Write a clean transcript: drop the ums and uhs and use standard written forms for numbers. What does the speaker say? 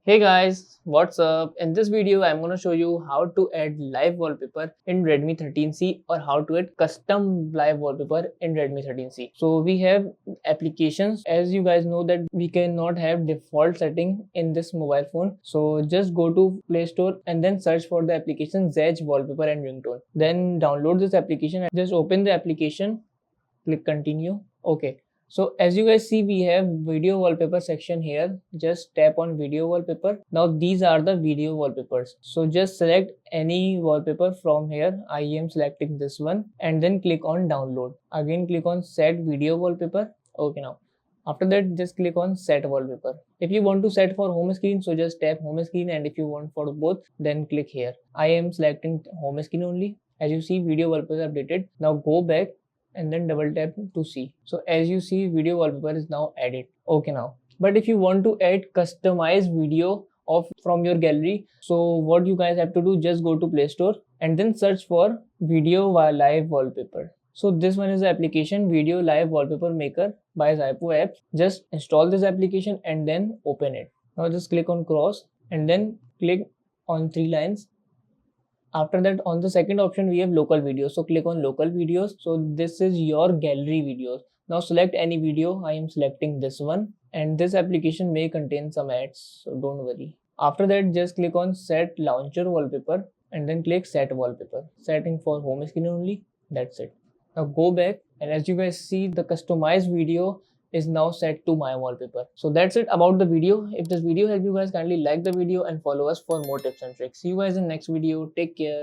Hey guys, what's up? In this video, I'm gonna show you how to add live wallpaper in Redmi 13C or how to add custom live wallpaper in Redmi 13C. So we have applications. As you guys know that we cannot have default setting in this mobile phone. So just go to Play Store and then search for the application Zedge wallpaper and ringtone. Then download this application and just open the application, click continue. Okay, so as you guys see, we have video wallpaper section here. Just tap on video wallpaper. Now these are the video wallpapers. So just select any wallpaper from here. I am selecting this one and then click on download. Again click on set video wallpaper. Okay, now after that just click on set wallpaper. If you want to set for home screen, so just tap home screen, and if you want for both, then click here. I am selecting home screen only. As you see, video wallpaper updated. Now go back and then double tap to see. So as you see, video wallpaper is now added. Okay, now but if you want to add customized video of from your gallery, so what you guys have to do, just go to Play Store and then search for video live wallpaper. So this one is the application Video Live Wallpaper Maker by Zypo Apps. Just install this application and then open it. Now just click on cross and then click on three lines. After that, on the second option, we have local videos. So click on local videos. So this is your gallery videos. Now select any video. I am selecting this one, and this application may contain some ads, so don't worry. After that, just click on set launcher wallpaper and then click set wallpaper. Setting for home screen only. That's it. Now go back, and as you guys see, the customized video is now set to my wallpaper. So that's it about the video. If this video helped you guys, kindly like the video and follow us for more tips and tricks. See you guys in next video. Take care.